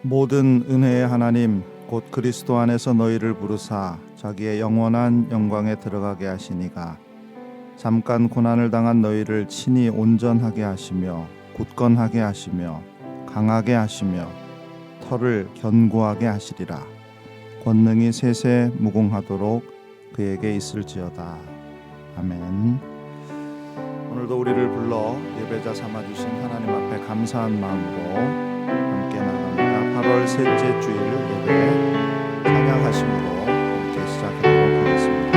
모든 은혜의 하나님 곧 그리스도 안에서 너희를 부르사 자기의 영원한 영광에 들어가게 하시니가 잠깐 고난을 당한 너희를 친히 온전하게 하시며 굳건하게 하시며 강하게 하시며 터를 견고하게 하시리라. 권능이 세세 무궁하도록 그에게 있을지어다. 아멘. 오늘도 우리를 불러 예배자 삼아주신 하나님 앞에 감사한 마음으로 함께 나갑니다. 8월 셋째 주일 예배 찬양하심으로 이제 시작하도록 하겠습니다.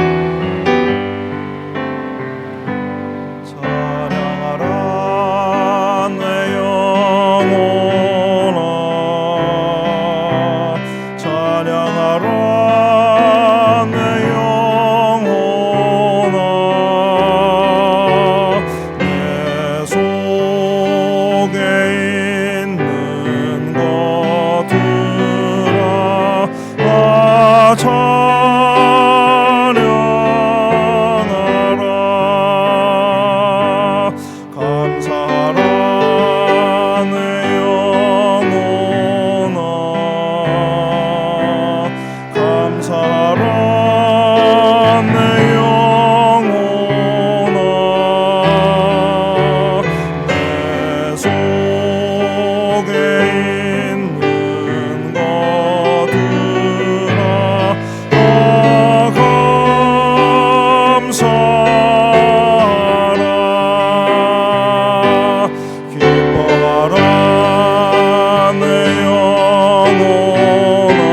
찬양하라 내 영혼아, 찬양하라 내 영혼아, 내 속에 있는 찬양하라. 감사하라 내 영혼아, 감사하라 내 영혼아, 내 속에 있는 것들아 감사하라. 기뻐하라 내 영혼아,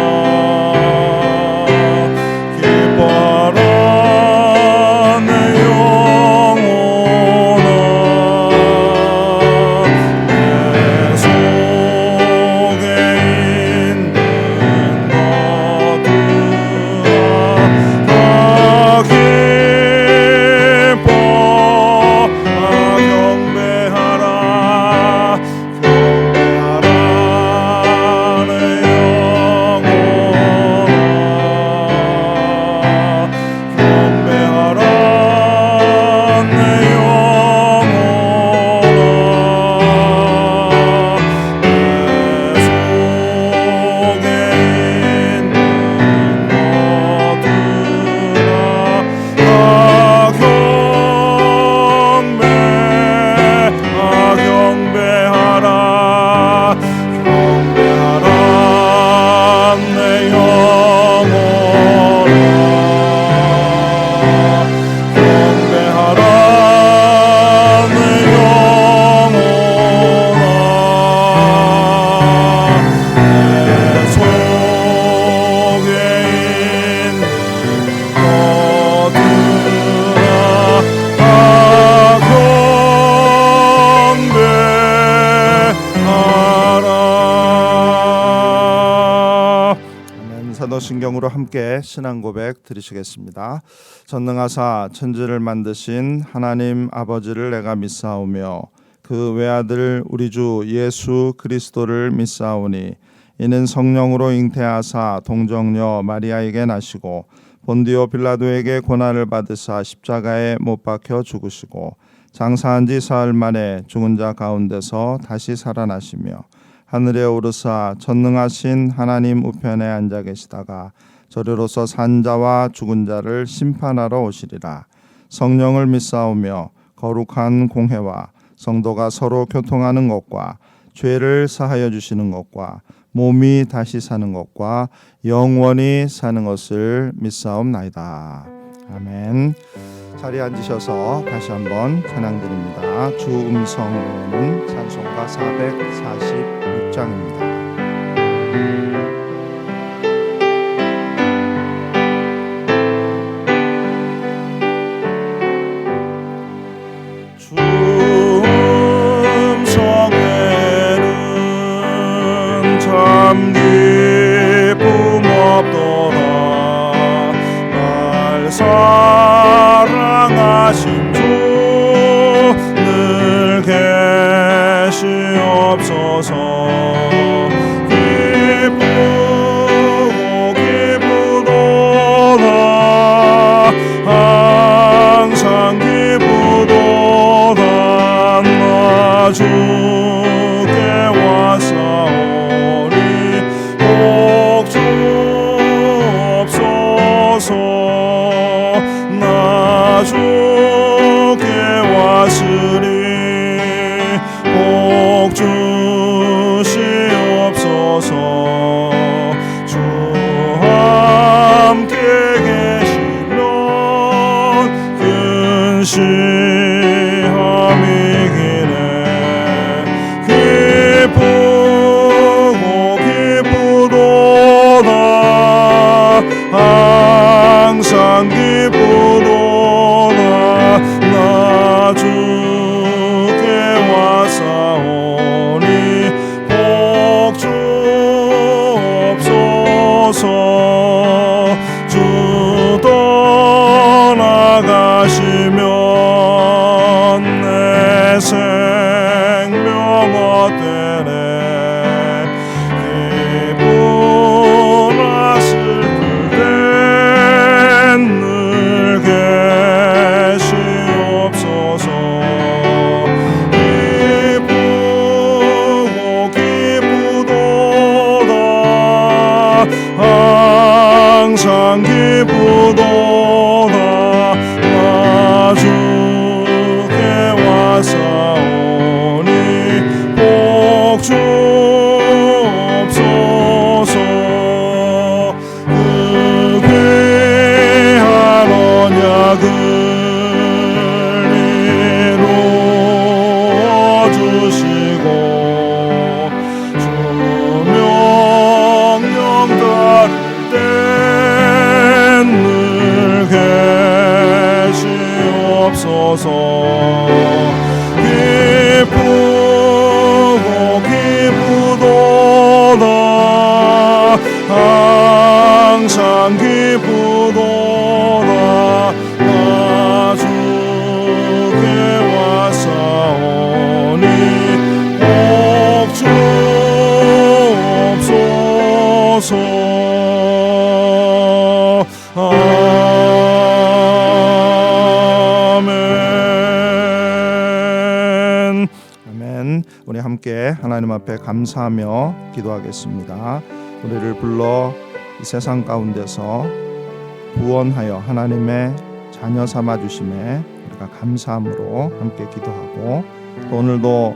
기뻐하라 내 영혼아, 내 속에 있는 것들아 기뻐 경배하라. 경배하라 내 영혼아, 경배하라 내 영혼아, 내 속에 있는 것들아 경배하라. 경배하라 내 영혼아, 경배하라 내 영혼아, 내 속에 있는 아멘. 사도신경으로 함께 신앙 고백 드리시겠습니다. 전능하사 천지를 만드신 하나님 아버지를 내가 믿사오며 그 외아들 우리 주 예수 그리스도를 믿사오니 이는 성령으로 잉태하사 동정녀 마리아에게 나시고 본디오 빌라도에게 고난을 받으사 십자가에 못 박혀 죽으시고 장사한 지 사흘 만에 죽은 자 가운데서 다시 살아나시며 하늘에 오르사 전능하신 하나님 우편에 앉아 계시다가 저리로서 산 자와 죽은 자를 심판하러 오시리라. 성령을 믿사오며 거룩한 공회와 성도가 서로 교통하는 것과 죄를 사하여 주시는 것과 몸이 다시 사는 것과 영원히 사는 것을 믿사옵나이다. 아멘. 자리에 앉으셔서 다시 한번 찬양드립니다. 주 음성 외에는 찬송가 446장입니다. 참 기쁨 없도다. 날 사랑하신 주 늘 계시옵소서. 기쁘고 기쁘도다. 항상 기쁘도다. 나 주께 와서 복 주시옵소서. 주 함께 계시면 근시함이 기네. 기쁘고 기쁘도다. 항상 기쁘도다. 나 주께 와사오니 복 주옵소서. 주 떠나가시면 내 생명 헛되네. 기쁘나 슬플 땐 늘 계시옵소서. 기쁘고 기쁘도다. 항상 기쁘도다. 나 주께 와사오니 복 주옵소서. 그 귀한 언약을 이루어 주시고 주 명령 따를 땐 늘 계시옵소서. 기쁘고 기쁘도다. 항상 기쁘도다. 나 주께 와사오니 복 주옵소서. 아멘. 아멘. 우리 함께 하나님 앞에 감사하며 기도하겠습니다. 우리를 불러 이 세상 가운데서 구원하여 하나님의 자녀 삼아 주심에 우리가 감사함으로 함께 기도하고, 또 오늘도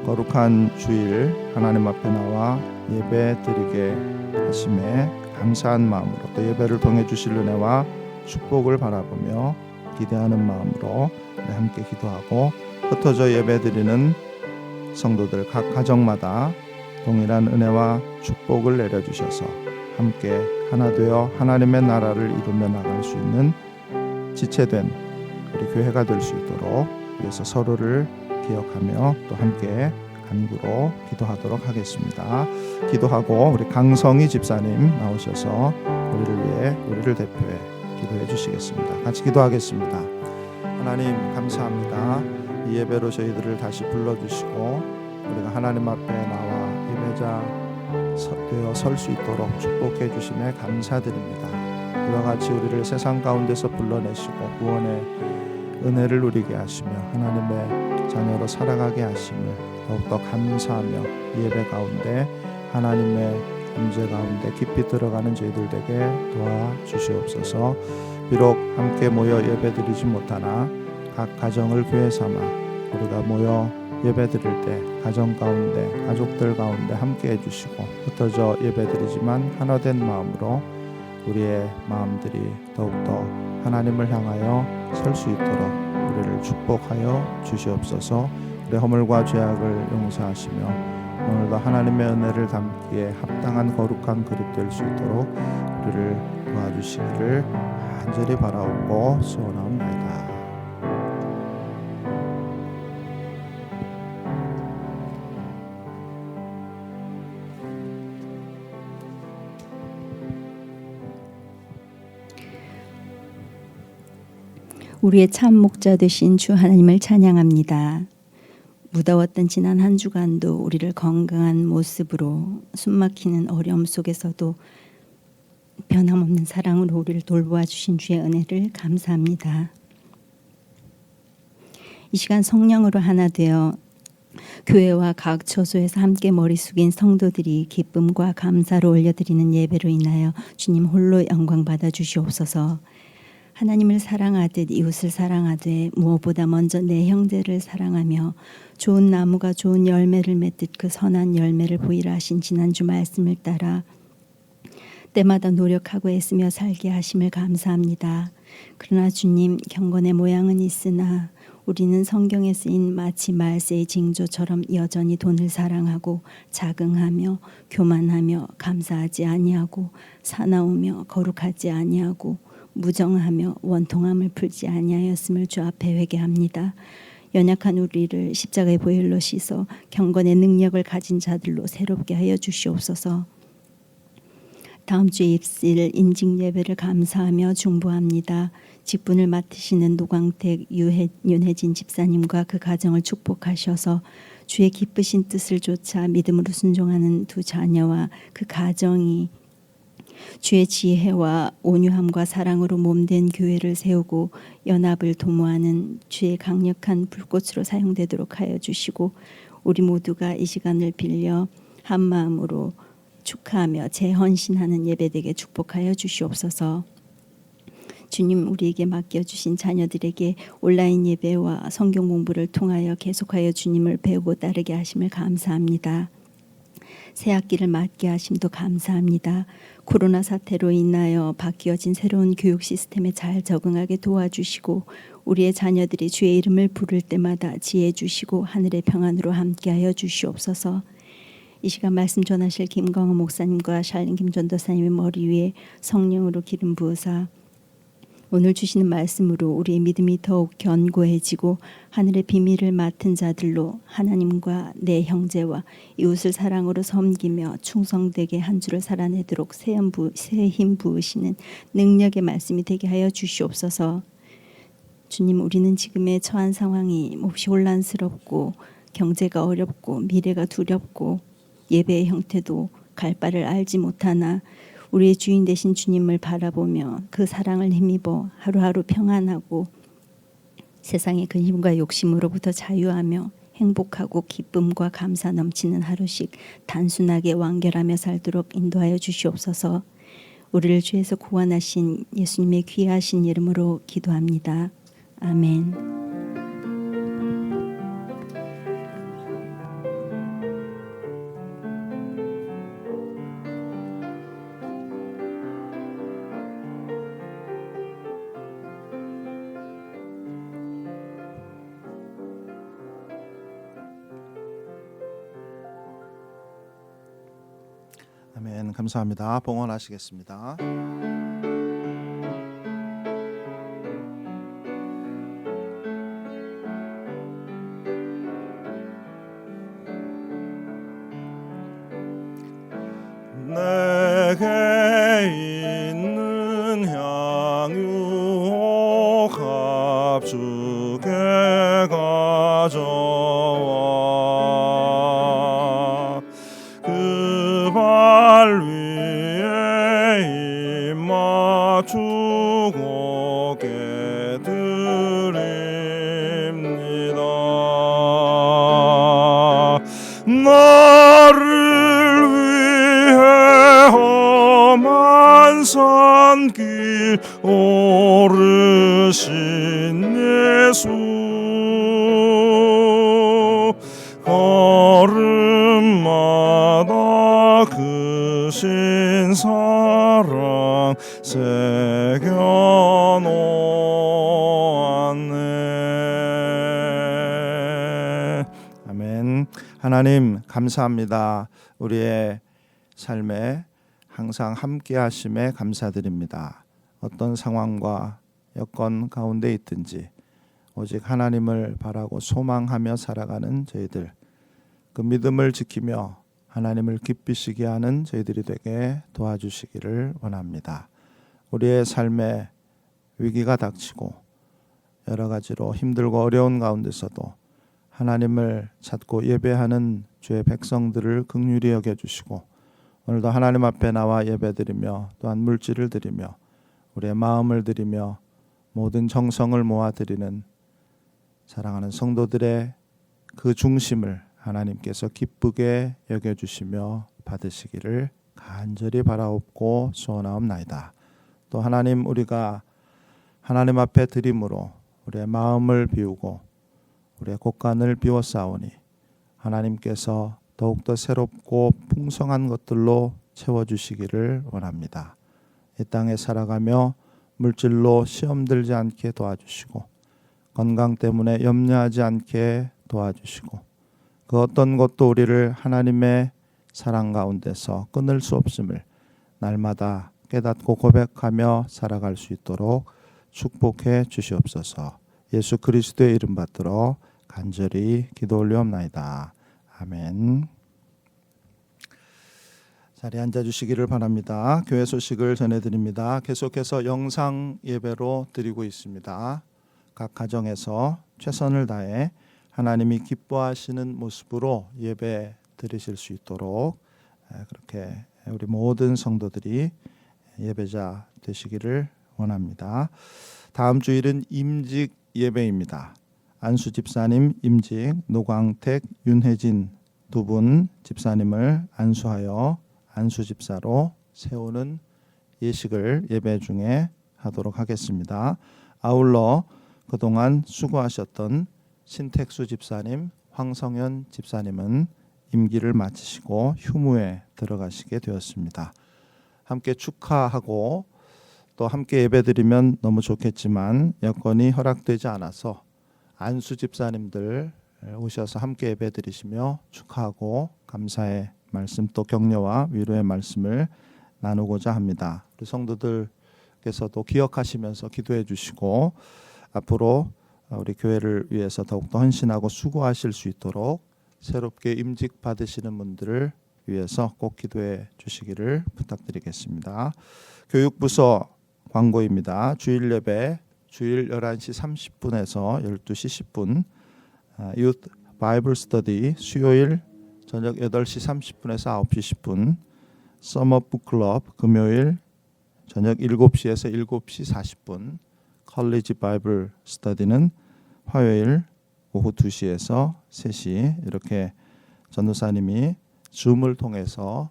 거룩한 주일 하나님 앞에 나와 예배 드리게 하심에 감사한 마음으로, 또 예배를 통해 주실 은혜와 축복을 바라보며 기대하는 마음으로 함께 기도하고, 흩어져 예배 드리는 성도들 각 가정마다 동일한 은혜와 축복을 내려주셔서 함께 하나 되어 하나님의 나라를 이루며 나갈 수 있는 지체된 우리 교회가 될 수 있도록 위해서 서로를 기억하며 또 함께 간구로 기도하도록 하겠습니다. 기도하고 우리 강성희 집사님 나오셔서 우리를 위해, 우리를 대표해 기도해 주시겠습니다. 같이 기도하겠습니다. 하나님 감사합니다. 이 예배로 저희들을 다시 불러주시고 우리가 하나님 앞에 나와 예배자 되어 설 수 있도록 축복해 주심에 감사드립니다. 이와 같이 우리를 세상 가운데서 불러내시고 구원의 은혜를 누리게 하시며 하나님의 자녀로 살아가게 하심을 더욱더 감사하며 이 예배 가운데 하나님의 임재 가운데 깊이 들어가는 저희들 되게 도와주시옵소서. 비록 함께 모여 예배드리지 못하나 각 가정을 교회 삼아 우리가 모여 예배드릴 때 가정 가운데, 가족들 가운데 함께 해주시고, 흩어져 예배드리지만 하나된 마음으로 우리의 마음들이 더욱더 하나님을 향하여 설 수 있도록 우리를 축복하여 주시옵소서. 우리 허물과 죄악을 용서하시며 오늘도 하나님의 은혜를 담기에 합당한 거룩한 그릇 될 수 있도록 우리를 도와주시기를 간절히 바라옵고 소원하옵나이다. 우리의 참 목자 되신 주 하나님을 찬양합니다. 무더웠던 지난 한 주간도 우리를 건강한 모습으로, 숨막히는 어려움 속에서도 변함없는 사랑으로 우리를 돌보아 주신 주의 은혜를 감사합니다. 이 시간 성령으로 하나 되어 교회와 각 처소에서 함께 머리 숙인 성도들이 기쁨과 감사로 올려드리는 예배로 인하여 주님 홀로 영광 받아 주시옵소서. 하나님을 사랑하듯 이웃을 사랑하되 무엇보다 먼저 내 형제를 사랑하며 좋은 나무가 좋은 열매를 맺듯 그 선한 열매를 보이라 하신 지난주 말씀을 따라 때마다 노력하고 애쓰며 살게 하심을 감사합니다. 그러나 주님, 경건의 모양은 있으나 우리는 성경에 쓰인 마치 말세의 징조처럼 여전히 돈을 사랑하고 자긍하며 교만하며 감사하지 아니하고 사나우며 거룩하지 아니하고 무정하며 원통함을 풀지 아니하였음을 주 앞에 회개합니다. 연약한 우리를 십자가의 보혈로 씻어 경건의 능력을 가진 자들로 새롭게 하여 주시옵소서. 다음 주에 입실 인직 예배를 감사하며 중보합니다. 직분을 맡으시는 노광택 윤혜진 집사님과 그 가정을 축복하셔서 주의 기쁘신 뜻을 좇아 믿음으로 순종하는 두 자녀와 그 가정이 주의 지혜와 온유함과 사랑으로 몸된 교회를 세우고 연합을 도모하는 주의 강력한 불꽃으로 사용되도록 하여 주시고 우리 모두가 이 시간을 빌려 한 마음으로 축하하며 재헌신하는 예배되게 축복하여 주시옵소서. 주님, 우리에게 맡겨주신 자녀들에게 온라인 예배와 성경 공부를 통하여 계속하여 주님을 배우고 따르게 하심을 감사합니다. 새 학기를 맞게 하심도 감사합니다. 코로나 사태로 인하여 바뀌어진 새로운 교육 시스템에 잘 적응하게 도와주시고 우리의 자녀들이 주의 이름을 부를 때마다 지혜 주시고 하늘의 평안으로 함께하여 주시옵소서. 이 시간 말씀 전하실 김광호 목사님과 샬린 김전도사님의 머리 위에 성령으로 기름 부으사 오늘 주시는 말씀으로 우리의 믿음이 더욱 견고해지고 하늘의 비밀을 맡은 자들로 하나님과 내 형제와 이웃을 사랑으로 섬기며 충성되게 한 주를 살아내도록 새 힘 부으시는 능력의 말씀이 되게 하여 주시옵소서. 주님, 우리는 지금의 처한 상황이 몹시 혼란스럽고 경제가 어렵고 미래가 두렵고 예배의 형태도 갈 바를 알지 못하나 우리의 주인 되신 주님을 바라보며 그 사랑을 힘입어 하루하루 평안하고 세상의 근심과 욕심으로부터 자유하며 행복하고 기쁨과 감사 넘치는 하루씩 단순하게 완결하며 살도록 인도하여 주시옵소서. 우리를 죄에서 구원하신 예수님의 귀하신 이름으로 기도합니다. 아멘. 아멘. 감사합니다. 봉헌하시겠습니다. 내게 있는 향유 값주게 가져와 그 발 위에 입 맞추고 깨드립니다. 나를 위해 험한 산길 오르신 예수 걸음마다 그 신 사랑 새겨놓았네. 아멘. 하나님 감사합니다. 우리의 삶에 항상 함께 하심에 감사드립니다. 어떤 상황과 여건 가운데 있든지 오직 하나님을 바라고 소망하며 살아가는 저희들, 그 믿음을 지키며 하나님을 기쁘시게 하는 저희들이 되게 도와주시기를 원합니다. 우리의 삶에 위기가 닥치고 여러 가지로 힘들고 어려운 가운데서도 하나님을 찾고 예배하는 주의 백성들을 긍휼히 여겨주시고 오늘도 하나님 앞에 나와 예배드리며 또한 물질을 드리며 우리의 마음을 드리며 모든 정성을 모아드리는 사랑하는 성도들의 그 중심을 하나님께서 기쁘게 여겨주시며 받으시기를 간절히 바라옵고 소원하옵나이다. 또 하나님, 우리가 하나님 앞에 드림으로 우리의 마음을 비우고 우리의 곳간을 비워싸우니 하나님께서 더욱더 새롭고 풍성한 것들로 채워주시기를 원합니다. 이 땅에 살아가며 물질로 시험 들지 않게 도와주시고 건강 때문에 염려하지 않게 도와주시고 그 어떤 것도 우리를 하나님의 사랑 가운데서 끊을 수 없음을 날마다 깨닫고 고백하며 살아갈 수 있도록 축복해 주시옵소서. 예수 그리스도의 이름 받들어 간절히 기도 올리옵나이다. 아멘. 자리에 앉아주시기를 바랍니다. 교회 소식을 전해드립니다. 계속해서 영상 예배로 드리고 있습니다. 각 가정에서 최선을 다해 하나님이 기뻐하시는 모습으로 예배 드리실 수 있도록 그렇게 우리 모든 성도들이 예배자 되시기를 원합니다. 다음 주일은 임직 예배입니다. 안수 집사님 임직, 노광택, 윤혜진 두 분 집사님을 안수하여 안수 집사로 세우는 예식을 예배 중에 하도록 하겠습니다. 아울러 그동안 수고하셨던 신택수 집사님, 황성현 집사님은 임기를 마치시고 휴무에 들어가시게 되었습니다. 함께 축하하고 또 함께 예배드리면 너무 좋겠지만 여건이 허락되지 않아서 안수 집사님들 오셔서 함께 예배드리시며 축하하고 감사의 말씀 또 격려와 위로의 말씀을 나누고자 합니다. 우리 성도들께서도 기억하시면서 기도해 주시고 앞으로 우리 교회를 위해서 더욱더 헌신하고 수고하실 수 있도록 새롭게 임직 받으시는 분들을 위해서 꼭 기도해 주시기를 부탁드리겠습니다. 교육부서 광고입니다. 주일 예배 주일 11시 30분에서 12시 10분 Youth Bible Study 수요일 저녁 8시 30분에서 9시 10분 Summer Book Club 금요일 저녁 7시에서 7시 40분 College Bible Study는 화요일 오후 2시에서 3시 이렇게 전도사님이 줌을 통해서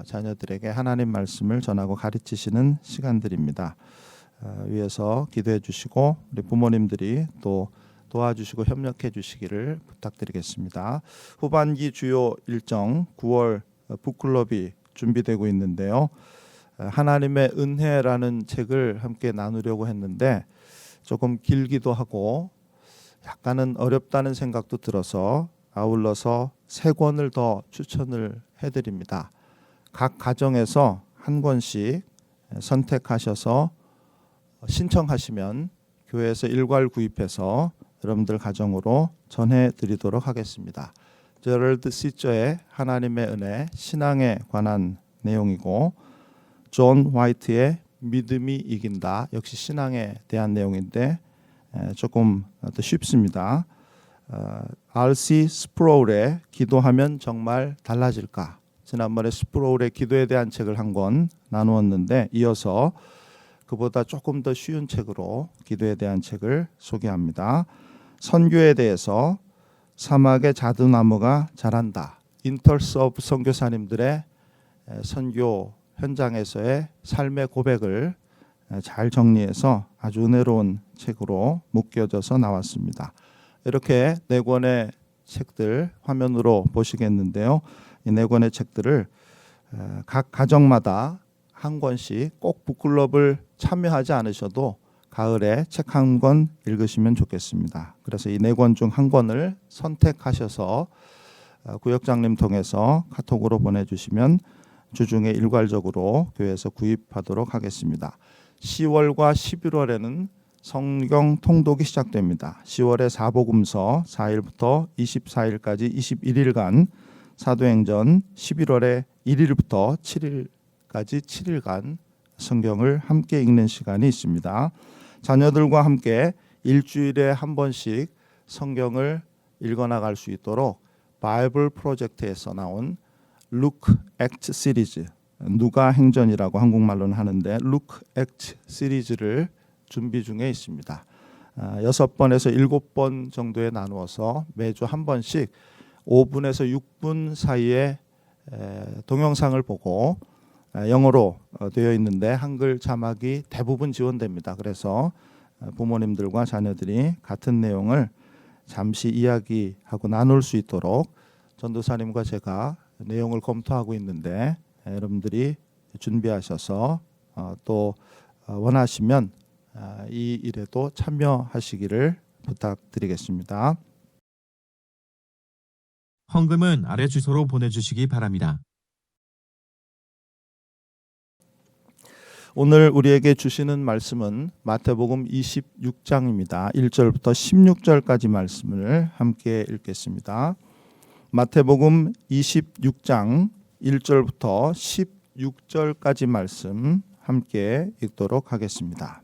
자녀들에게 하나님 말씀을 전하고 가르치시는 시간들입니다. 위해서 기도해 주시고 우리 부모님들이 또 도와주시고 협력해 주시기를 부탁드리겠습니다. 후반기 주요 일정 9월 북클럽이 준비되고 있는데요. 하나님의 은혜라는 책을 함께 나누려고 했는데 조금 길기도 하고 약간은 어렵다는 생각도 들어서 아울러서 3권을 더 추천을 해드립니다. 각 가정에서 한 권씩 선택하셔서 신청하시면 교회에서 일괄 구입해서 여러분들 가정으로 전해드리도록 하겠습니다. 제럴드 시저의 하나님의 은혜, 신앙에 관한 내용이고 존 화이트의 믿음이 이긴다, 역시 신앙에 대한 내용인데 조금 더 쉽습니다. R.C. 스프로울의 기도하면 정말 달라질까? 지난번에 스프로울의 기도에 대한 책을 한 권 나누었는데 이어서 그보다 조금 더 쉬운 책으로 기도에 대한 책을 소개합니다. 선교에 대해서 사막의 자두나무가 자란다. 인털서브 선교사님들의 선교 현장에서의 삶의 고백을 잘 정리해서 아주 은혜로운 책으로 묶여져서 나왔습니다. 이렇게 4권의 책들 화면으로 보시겠는데요. 이 4권의 책들을 각 가정마다 한 권씩 꼭 북클럽을 참여하지 않으셔도 가을에 책 한 권 읽으시면 좋겠습니다. 그래서 이 4권 중 한 권을 선택하셔서 구역장님 통해서 카톡으로 보내주시면 주중에 일괄적으로 교회에서 구입하도록 하겠습니다. 10월과 11월에는 성경 통독이 시작됩니다. 10월에 사복음서 4일부터 24일까지 21일간 사도행전, 11월에 1일부터 7일까지 7일간 성경을 함께 읽는 시간이 있습니다. 자녀들과 함께 일주일에 한 번씩 성경을 읽어나갈 수 있도록 바이블 프로젝트에서 나온 Luke Act 시리즈, 누가 행전이라고 한국말로는 하는데 Luke Act 시리즈를 준비 중에 있습니다. 6번에서 7번 정도에 나누어서 매주 한 번씩 5분에서 6분 사이에 동영상을 보고 영어로 되어 있는데 한글 자막이 대부분 지원됩니다. 그래서 부모님들과 자녀들이 같은 내용을 잠시 이야기하고 나눌 수 있도록 전도사님과 제가 내용을 검토하고 있는데 여러분들이 준비하셔서 또 원하시면 이 일에도 참여하시기를 부탁드리겠습니다. 헌금은 아래 주소로 보내주시기 바랍니다. 오늘 우리에게 주시는 말씀은 마태복음 26장입니다. 1절부터 16절까지 말씀을 함께 읽겠습니다. 마태복음 26장 1절부터 16절까지 말씀 함께 읽도록 하겠습니다.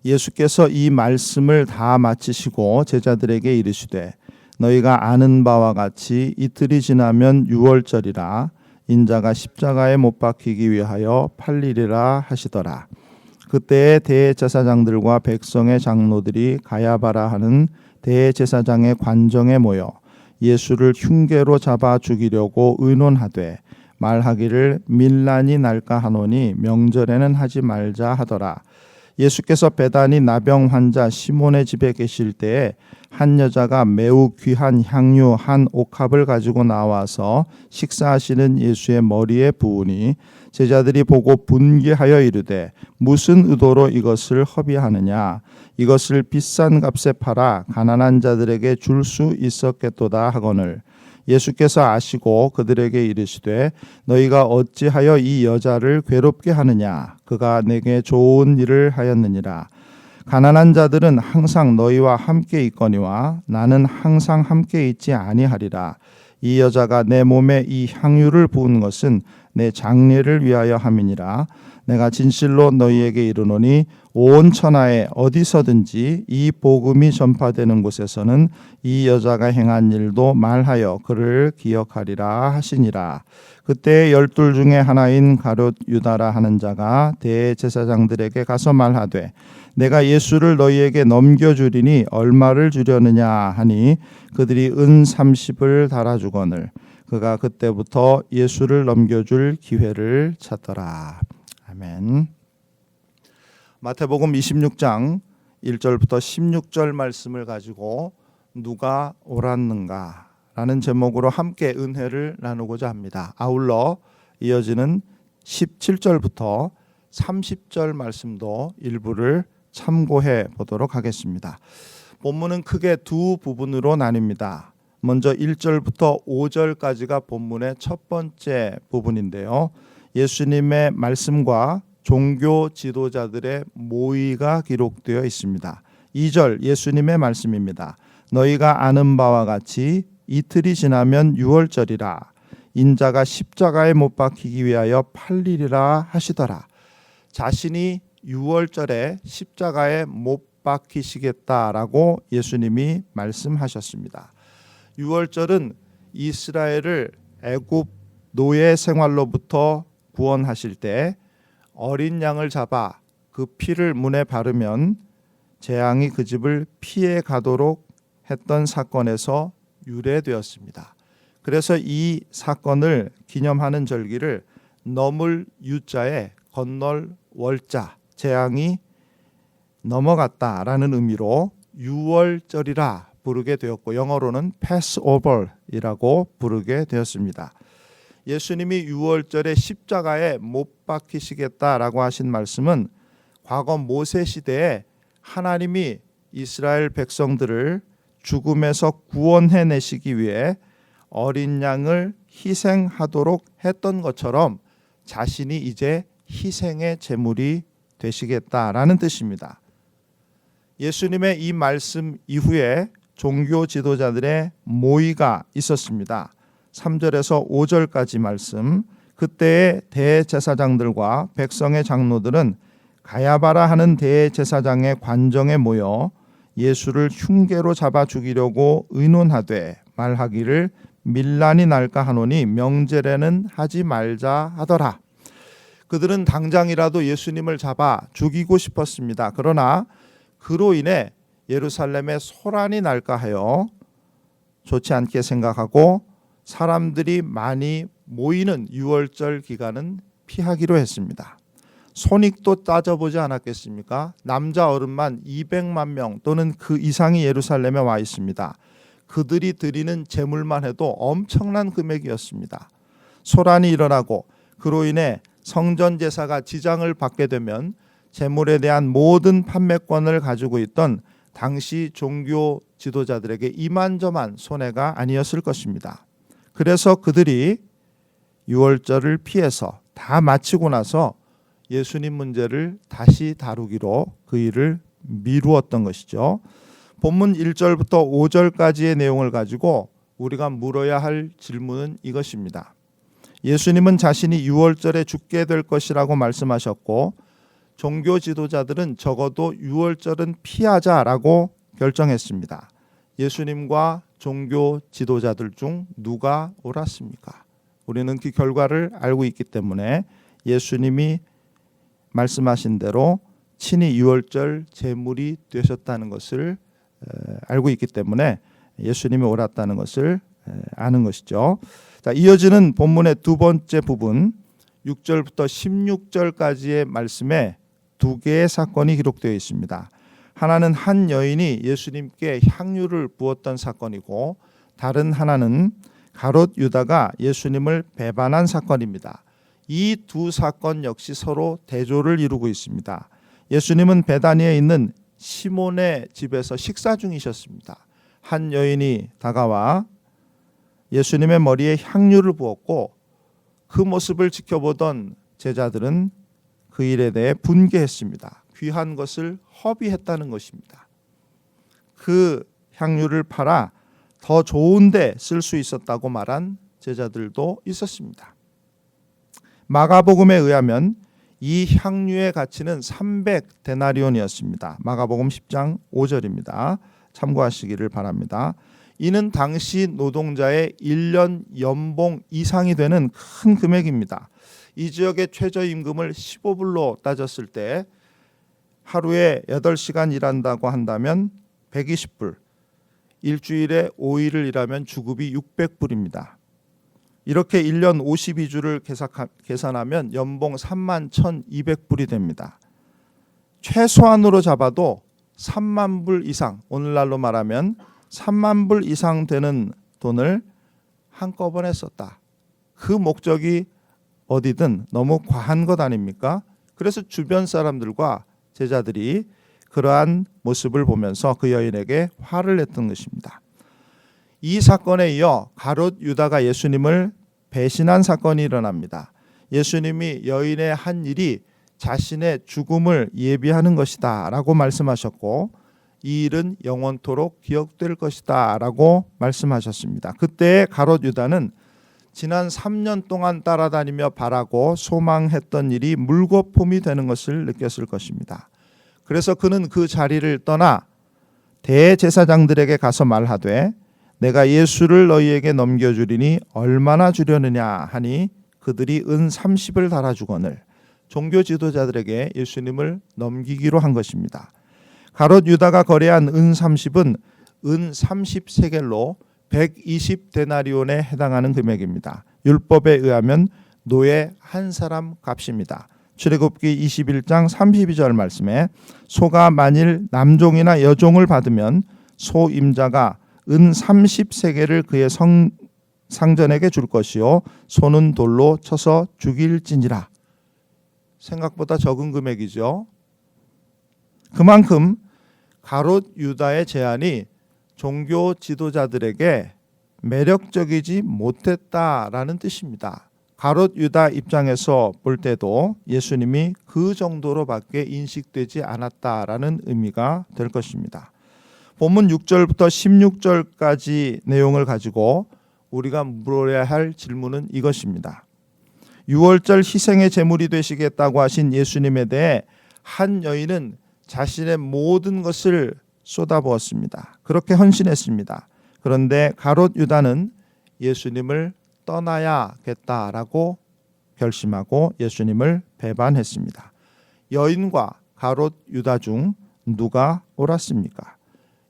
예수께서 이 말씀을 다 마치시고 제자들에게 이르시되 너희가 아는 바와 같이 이틀이 지나면 유월절이라 인자가 십자가에 못 박히기 위하여 팔리리라 하시더라. 그때에 대제사장들과 백성의 장로들이 가야바라 하는 대제사장의 관정에 모여 예수를 흉계로 잡아 죽이려고 의논하되 말하기를 밀란이 날까 하노니 명절에는 하지 말자 하더라. 예수께서 베다니 나병 환자 시몬의 집에 계실 때에 한 여자가 매우 귀한 향유 한 옥합을 가지고 나와서 식사하시는 예수의 머리에 부으니 제자들이 보고 분개하여 이르되 무슨 의도로 이것을 허비하느냐 이것을 비싼 값에 팔아 가난한 자들에게 줄 수 있었겠도다 하거늘 예수께서 아시고 그들에게 이르시되 너희가 어찌하여 이 여자를 괴롭게 하느냐 그가 내게 좋은 일을 하였느니라. 가난한 자들은 항상 너희와 함께 있거니와 나는 항상 함께 있지 아니하리라. 이 여자가 내 몸에 이 향유를 부은 것은 내 장례를 위하여 함이니라. 내가 진실로 너희에게 이르노니 온 천하에 어디서든지 이 복음이 전파되는 곳에서는 이 여자가 행한 일도 말하여 그를 기억하리라 하시니라. 그때 12 중에 하나인 가룟 유다라 하는 자가 대제사장들에게 가서 말하되 내가 예수를 너희에게 넘겨주리니 얼마를 주려느냐 하니 그들이 은 30을 달아주거늘 그가 그때부터 예수를 넘겨줄 기회를 찾더라. 아멘. 마태복음 26장 1절부터 16절 말씀을 가지고 누가 옳았는가 라는 제목으로 함께 은혜를 나누고자 합니다. 아울러 이어지는 17절부터 30절 말씀도 일부를 참고해 보도록 하겠습니다. 본문은 크게 두 부분으로 나뉩니다. 먼저 1절부터 5절까지가 본문의 첫 번째 부분인데요. 예수님의 말씀과 종교 지도자들의 모의가 기록되어 있습니다. 2절 예수님의 말씀입니다. 너희가 아는 바와 같이 이틀이 지나면 유월절이라 인자가 십자가에 못 박히기 위하여 팔리리라 하시더라. 자신이 유월절에 십자가에 못 박히시겠다라고 예수님이 말씀하셨습니다. 유월절은 이스라엘을 애굽 노예 생활로부터 구원하실 때 어린 양을 잡아 그 피를 문에 바르면 재앙이 그 집을 피해 가도록 했던 사건에서 유래되었습니다. 그래서 이 사건을 기념하는 절기를 넘을 유자에 건널 월자 재앙이 넘어갔다라는 의미로 유월절이라 부르게 되었고 영어로는 Passover이라고 부르게 되었습니다. 예수님이 유월절에 십자가에 못 박히시겠다라고 하신 말씀은 과거 모세 시대에 하나님이 이스라엘 백성들을 죽음에서 구원해내시기 위해 어린 양을 희생하도록 했던 것처럼 자신이 이제 희생의 제물이 되시겠다라는 뜻입니다. 예수님의 이 말씀 이후에 종교 지도자들의 모의가 있었습니다. 3절에서 5절까지 말씀. 그때의 대제사장들과 백성의 장로들은 가야바라 하는 대제사장의 관정에 모여 예수를 흉계로 잡아 죽이려고 의논하되 말하기를 밀란이 날까 하노니 명절에는 하지 말자 하더라. 그들은 당장이라도 예수님을 잡아 죽이고 싶었습니다. 그러나 그로 인해 예루살렘에 소란이 날까 하여 좋지 않게 생각하고 사람들이 많이 모이는 유월절 기간은 피하기로 했습니다. 손익도 따져보지 않았겠습니까? 남자 어른만 200만 명 또는 그 이상이 예루살렘에 와 있습니다. 그들이 드리는 제물만 해도 엄청난 금액이었습니다. 소란이 일어나고 그로 인해 성전 제사가 지장을 받게 되면 제물에 대한 모든 판매권을 가지고 있던 당시 종교 지도자들에게 이만저만 손해가 아니었을 것입니다. 그래서 그들이 유월절을 피해서 다 마치고 나서 예수님 문제를 다시 다루기로 그 일을 미루었던 것이죠. 본문 1절부터 5절까지의 내용을 가지고 우리가 물어야 할 질문은 이것입니다. 예수님은 자신이 유월절에 죽게 될 것이라고 말씀하셨고 종교 지도자들은 적어도 유월절은 피하자라고 결정했습니다. 예수님과 종교 지도자들 중 누가 옳았습니까? 우리는 그 결과를 알고 있기 때문에 예수님이 말씀하신 대로 친히 유월절 제물이 되셨다는 것을 알고 있기 때문에 예수님이 옳았다는 것을 아는 것이죠. 자, 이어지는 본문의 두 번째 부분 6절부터 16절까지의 말씀에 두 개의 사건이 기록되어 있습니다. 하나는 한 여인이 예수님께 향유를 부었던 사건이고 다른 하나는 가롯 유다가 예수님을 배반한 사건입니다. 이 두 사건 역시 서로 대조를 이루고 있습니다. 예수님은 베다니에 있는 시몬의 집에서 식사 중이셨습니다. 한 여인이 다가와 예수님의 머리에 향유를 부었고 그 모습을 지켜보던 제자들은 그 일에 대해 분개했습니다. 귀한 것을 허비했다는 것입니다. 그 향유를 팔아 더 좋은데 쓸 수 있었다고 말한 제자들도 있었습니다. 마가복음에 의하면 이 향유의 가치는 300데나리온이었습니다. 마가복음 10장 5절입니다. 참고하시기를 바랍니다. 이는 당시 노동자의 1년 연봉 이상이 되는 큰 금액입니다. 이 지역의 최저임금을 15불로 따졌을 때 하루에 8시간 일한다고 한다면 120불, 일주일에 5일을 일하면 주급이 600불입니다. 이렇게 1년 52주를 계산하면 연봉 31,200불이 됩니다. 최소한으로 잡아도 3만 불 이상, 오늘날로 말하면 3만 불 이상 되는 돈을 한꺼번에 썼다. 그 목적이 어디든 너무 과한 것 아닙니까? 그래서 주변 사람들과 제자들이 그러한 모습을 보면서 그 여인에게 화를 냈던 것입니다. 이 사건에 이어 가롯 유다가 예수님을 배신한 사건이 일어납니다. 예수님이 여인의 한 일이 자신의 죽음을 예비하는 것이다 라고 말씀하셨고 이 일은 영원토록 기억될 것이다 라고 말씀하셨습니다. 그때 가롯 유다는 지난 3년 동안 따라다니며 바라고 소망했던 일이 물거품이 되는 것을 느꼈을 것입니다. 그래서 그는 그 자리를 떠나 대제사장들에게 가서 말하되 내가 예수를 너희에게 넘겨주리니 얼마나 주려느냐 하니 그들이 은 30을 달아주거늘 종교 지도자들에게 예수님을 넘기기로 한 것입니다. 가롯 유다가 거래한 은 30은 은 30세겔로 120데나리온에 해당하는 금액입니다. 율법에 의하면 노예 한 사람 값입니다. 출애굽기 21장 32절 말씀에 소가 만일 남종이나 여종을 받으면 소 임자가 은 30세겔을 그의 상전에게 줄 것이요 소는 돌로 쳐서 죽일지니라. 생각보다 적은 금액이죠. 그만큼 가롯 유다의 제안이 종교 지도자들에게 매력적이지 못했다라는 뜻입니다. 가롯 유다 입장에서 볼 때도 예수님이 그 정도로밖에 인식되지 않았다라는 의미가 될 것입니다. 본문 6절부터 16절까지 내용을 가지고 우리가 물어야 할 질문은 이것입니다. 유월절 희생의 제물이 되시겠다고 하신 예수님에 대해 한 여인은 자신의 모든 것을 쏟아부었습니다. 그렇게 헌신했습니다. 그런데 가롯 유다는 예수님을 떠나야겠다라고 결심하고 예수님을 배반했습니다. 여인과 가롯 유다 중 누가 옳았습니까?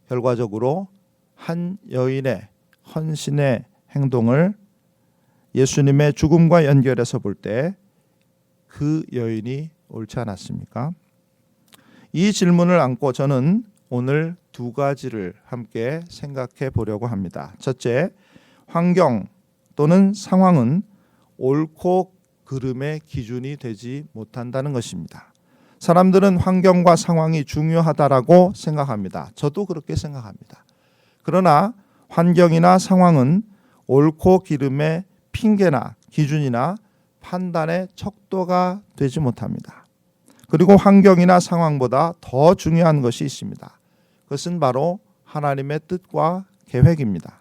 결과적으로 한 여인의 헌신의 행동을 예수님의 죽음과 연결해서 볼 때 그 여인이 옳지 않았습니까? 이 질문을 안고 저는 오늘 두 가지를 함께 생각해 보려고 합니다. 첫째, 환경 또는 상황은 옳고 그름의 기준이 되지 못한다는 것입니다. 사람들은 환경과 상황이 중요하다라고 생각합니다. 저도 그렇게 생각합니다. 그러나 환경이나 상황은 옳고 기름의 핑계나 기준이나 판단의 척도가 되지 못합니다. 그리고 환경이나 상황보다 더 중요한 것이 있습니다. 그것은 바로 하나님의 뜻과 계획입니다.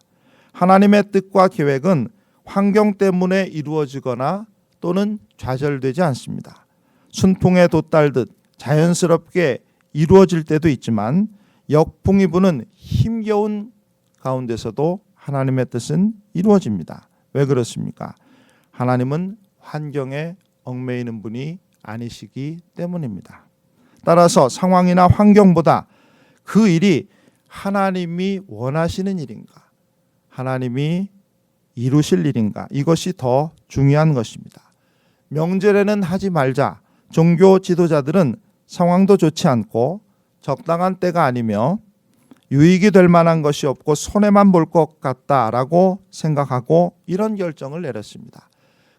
하나님의 뜻과 계획은 환경 때문에 이루어지거나 또는 좌절되지 않습니다. 순풍에 돛달듯 자연스럽게 이루어질 때도 있지만 역풍이 부는 힘겨운 가운데서도 하나님의 뜻은 이루어집니다. 왜 그렇습니까? 하나님은 환경에 얽매이는 분이 아니시기 때문입니다. 따라서 상황이나 환경보다 그 일이 하나님이 원하시는 일인가, 하나님이 이루실 일인가, 이것이 더 중요한 것입니다. 명절에는 하지 말자. 종교 지도자들은 상황도 좋지 않고 적당한 때가 아니며 유익이 될 만한 것이 없고 손해만 볼 것 같다라고 생각하고 이런 결정을 내렸습니다.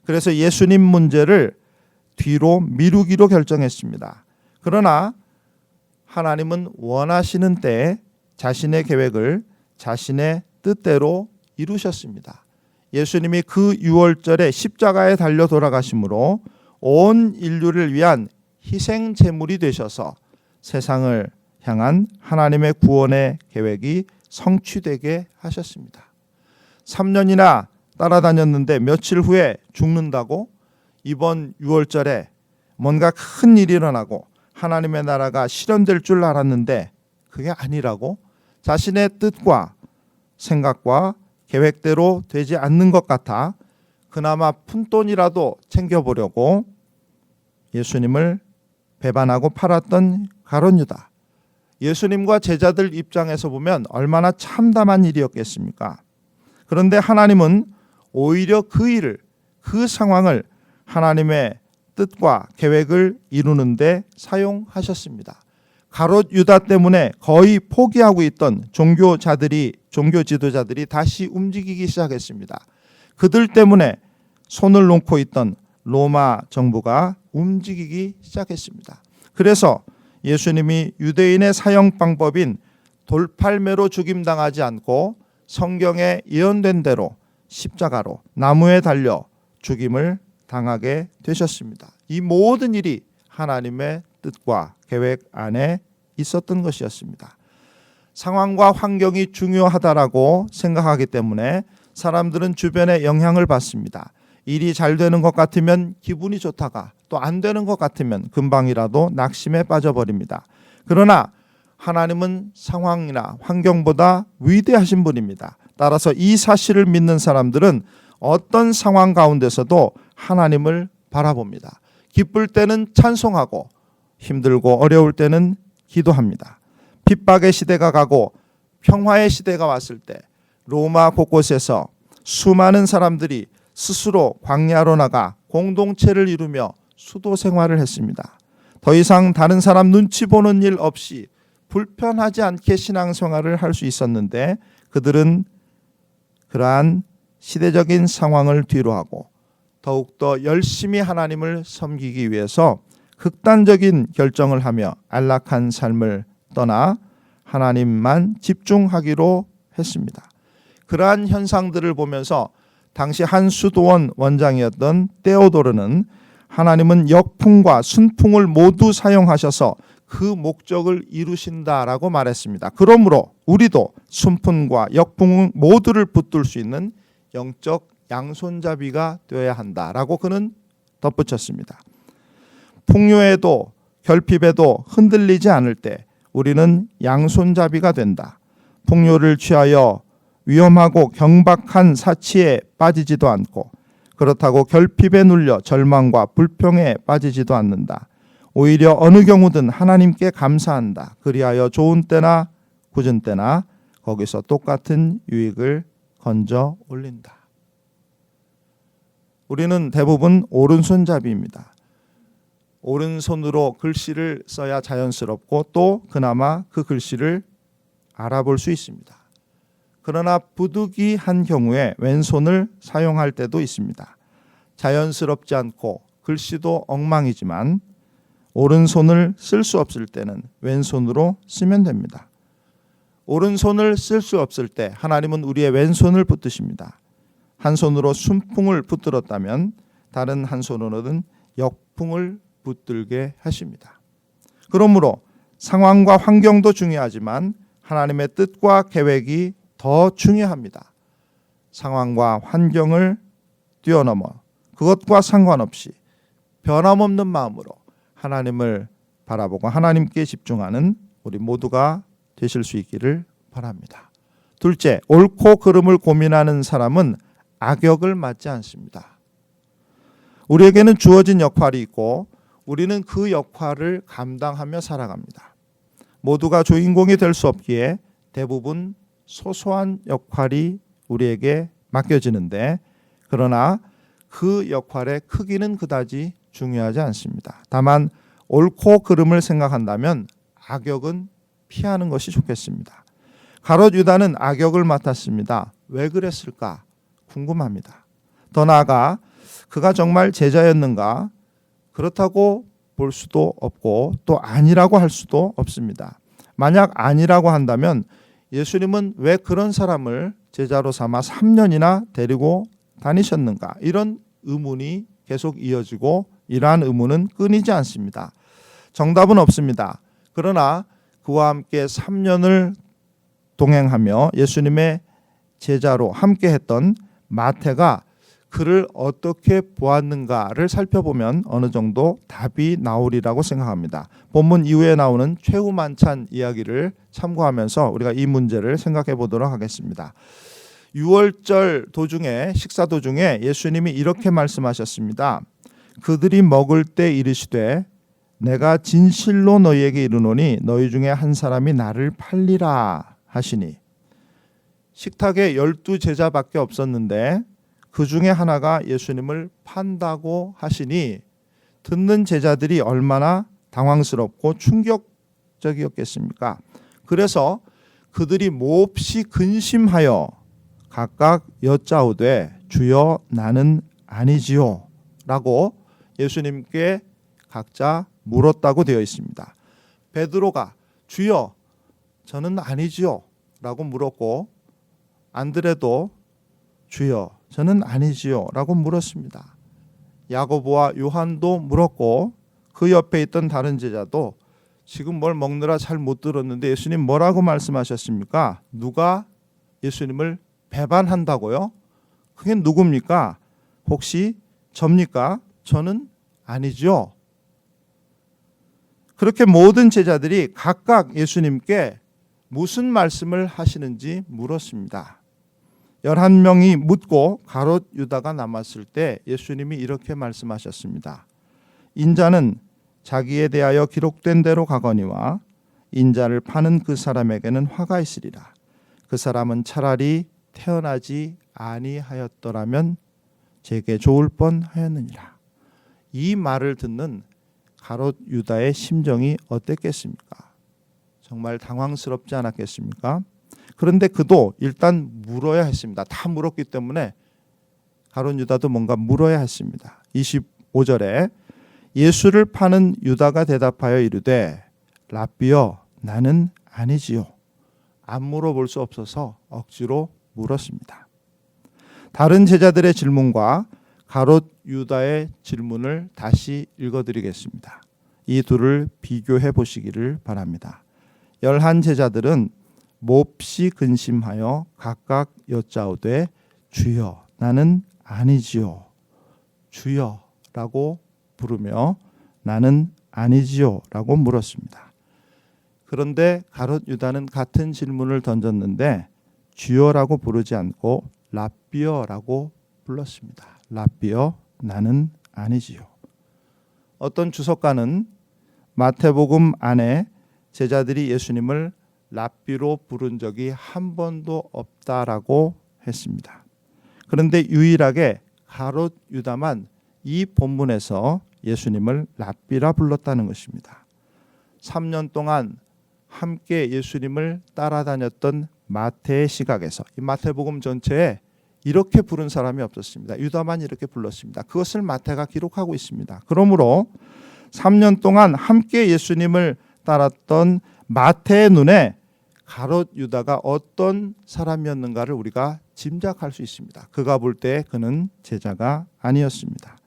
그래서 예수님 문제를 뒤로 미루기로 결정했습니다. 그러나 하나님은 원하시는 때에 자신의 계획을 자신의 뜻대로 이루셨습니다. 예수님이 그 유월절에 십자가에 달려 돌아가심으로 온 인류를 위한 희생 제물이 되셔서 세상을 향한 하나님의 구원의 계획이 성취되게 하셨습니다. 3년이나 따라다녔는데 며칠 후에 죽는다고 이번 유월절에 뭔가 큰 일이 일어나고 하나님의 나라가 실현될 줄 알았는데 그게 아니라고 자신의 뜻과 생각과 계획대로 되지 않는 것 같아 그나마 푼돈이라도 챙겨보려고 예수님을 배반하고 팔았던 가룟 유다. 예수님과 제자들 입장에서 보면 얼마나 참담한 일이었겠습니까? 그런데 하나님은 오히려 그 일을, 그 상황을 하나님의 뜻과 계획을 이루는데 사용하셨습니다. 가롯 유다 때문에 거의 포기하고 있던 종교 지도자들이 다시 움직이기 시작했습니다. 그들 때문에 손을 놓고 있던 로마 정부가 움직이기 시작했습니다. 그래서 예수님이 유대인의 사형 방법인 돌팔매로 죽임당하지 않고 성경에 예언된 대로 십자가로 나무에 달려 죽임을 당하게 되셨습니다. 이 모든 일이 하나님의 뜻과 계획 안에 있었던 것이었습니다. 상황과 환경이 중요하다라고 생각하기 때문에 사람들은 주변의 영향을 받습니다. 일이 잘 되는 것 같으면 기분이 좋다가 또 안 되는 것 같으면 금방이라도 낙심에 빠져버립니다. 그러나 하나님은 상황이나 환경보다 위대하신 분입니다. 따라서 이 사실을 믿는 사람들은 어떤 상황 가운데서도 하나님을 바라봅니다. 기쁠 때는 찬송하고 힘들고 어려울 때는 기도합니다. 핍박의 시대가 가고 평화의 시대가 왔을 때 로마 곳곳에서 수많은 사람들이 스스로 광야로 나가 공동체를 이루며 수도 생활을 했습니다. 더 이상 다른 사람 눈치 보는 일 없이 불편하지 않게 신앙생활을 할 수 있었는데 그들은 그러한 시대적인 상황을 뒤로하고 더욱더 열심히 하나님을 섬기기 위해서 극단적인 결정을 하며 안락한 삶을 떠나 하나님만 집중하기로 했습니다. 그러한 현상들을 보면서 당시 한 수도원 원장이었던 데오도르는 하나님은 역풍과 순풍을 모두 사용하셔서 그 목적을 이루신다라고 말했습니다. 그러므로 우리도 순풍과 역풍 모두를 붙들 수 있는 영적 양손잡이가 되어야 한다라고 그는 덧붙였습니다. 풍요에도 결핍에도 흔들리지 않을 때 우리는 양손잡이가 된다. 풍요를 취하여 위험하고 경박한 사치에 빠지지도 않고 그렇다고 결핍에 눌려 절망과 불평에 빠지지도 않는다. 오히려 어느 경우든 하나님께 감사한다. 그리하여 좋은 때나 굳은 때나 거기서 똑같은 유익을 건져 올린다. 우리는 대부분 오른손잡이입니다. 오른손으로 글씨를 써야 자연스럽고 또 그나마 그 글씨를 알아볼 수 있습니다. 그러나 부득이한 경우에 왼손을 사용할 때도 있습니다. 자연스럽지 않고 글씨도 엉망이지만 오른손을 쓸 수 없을 때는 왼손으로 쓰면 됩니다. 오른손을 쓸 수 없을 때 하나님은 우리의 왼손을 붙드십니다. 한 손으로 순풍을 붙들었다면 다른 한 손으로는 역풍을 붙들게 하십니다. 그러므로 상황과 환경도 중요하지만 하나님의 뜻과 계획이 더 중요합니다. 상황과 환경을 뛰어넘어 그것과 상관없이 변함없는 마음으로 하나님을 바라보고 하나님께 집중하는 우리 모두가 되실 수 있기를 바랍니다. 둘째, 옳고 그름을 고민하는 사람은 악역을 맡지 않습니다. 우리에게는 주어진 역할이 있고 우리는 그 역할을 감당하며 살아갑니다. 모두가 주인공이 될 수 없기에 대부분 소소한 역할이 우리에게 맡겨지는데 그러나 그 역할의 크기는 그다지 중요하지 않습니다. 다만 옳고 그름을 생각한다면 악역은 피하는 것이 좋겠습니다. 가롯 유다는 악역을 맡았습니다. 왜 그랬을까 궁금합니다. 더 나아가 그가 정말 제자였는가? 그렇다고 볼 수도 없고 또 아니라고 할 수도 없습니다. 만약 아니라고 한다면 예수님은 왜 그런 사람을 제자로 삼아 3년이나 데리고 다니셨는가? 이런 의문이 계속 이어지고 이러한 의문은 끊이지 않습니다. 정답은 없습니다. 그러나 그와 함께 3년을 동행하며 예수님의 제자로 함께 했던 마태가 그를 어떻게 보았는가를 살펴보면 어느 정도 답이 나오리라고 생각합니다. 본문 이후에 나오는 최후 만찬 이야기를 참고하면서 우리가 이 문제를 생각해 보도록 하겠습니다. 6월절 도중에 식사 도중에 예수님이 이렇게 말씀하셨습니다. 그들이 먹을 때 이르시되 내가 진실로 너희에게 이르노니 너희 중에 한 사람이 나를 팔리라 하시니 식탁에 12제자밖에 없었는데 그 중에 하나가 예수님을 판다고 하시니 듣는 제자들이 얼마나 당황스럽고 충격적이었겠습니까? 그래서 그들이 몹시 근심하여 각각 여짜오되 주여 나는 아니지요 라고 예수님께 각자 물었다고 되어 있습니다. 베드로가 주여 저는 아니지요 라고 물었고 안드레도 주여 저는 아니지요 라고 물었습니다. 야고보와 요한도 물었고 그 옆에 있던 다른 제자도 지금 뭘 먹느라 잘 못 들었는데 예수님 뭐라고 말씀하셨습니까? 누가 예수님을 배반한다고요? 그게 누굽니까? 혹시 접니까? 저는 아니죠. 그렇게 모든 제자들이 각각 예수님께 무슨 말씀을 하시는지 물었습니다. 11명이 묻고 가롯 유다가 남았을 때 예수님이 이렇게 말씀하셨습니다. 인자는 자기에 대하여 기록된 대로 가거니와 인자를 파는 그 사람에게는 화가 있으리라. 그 사람은 차라리 태어나지 아니하였더라면 제게 좋을 뻔하였느니라. 이 말을 듣는 가롯 유다의 심정이 어땠겠습니까? 정말 당황스럽지 않았겠습니까? 그런데 그도 일단 물어야 했습니다. 다 물었기 때문에 가롯 유다도 뭔가 물어야 했습니다. 25절에 예수를 파는 유다가 대답하여 이르되 랍비여 나는 아니지요. 안 물어볼 수 없어서 억지로 물었습니다. 다른 제자들의 질문과 가롯 유다의 질문을 다시 읽어드리겠습니다. 이 둘을 비교해 보시기를 바랍니다. 11 제자들은 몹시 근심하여 각각 여짜오되 주여 나는 아니지요. 주여 라고 부르며 나는 아니지요 라고 물었습니다. 그런데 가롯 유다는 같은 질문을 던졌는데 주여라고 부르지 않고 랍비여라고 불렀습니다. 랍비여 나는 아니지요. 어떤 주석가는 마태복음 안에 제자들이 예수님을 랍비로 부른 적이 한 번도 없다라고 했습니다. 그런데 유일하게 가롯 유다만 이 본문에서 예수님을 랍비라 불렀다는 것입니다. 3년 동안 함께 예수님을 따라다녔던 마태의 시각에서 이 마태복음 전체에 이렇게 부른 사람이 없었습니다. 유다만 이렇게 불렀습니다. 그것을 마태가 기록하고 있습니다. 그러므로 3년 동안 함께 예수님을 따랐던 마태의 눈에 가롯 유다가 어떤 사람이었는가를 우리가 짐작할 수 있습니다. 그가 볼 때 그는 제자가 아니었습니다.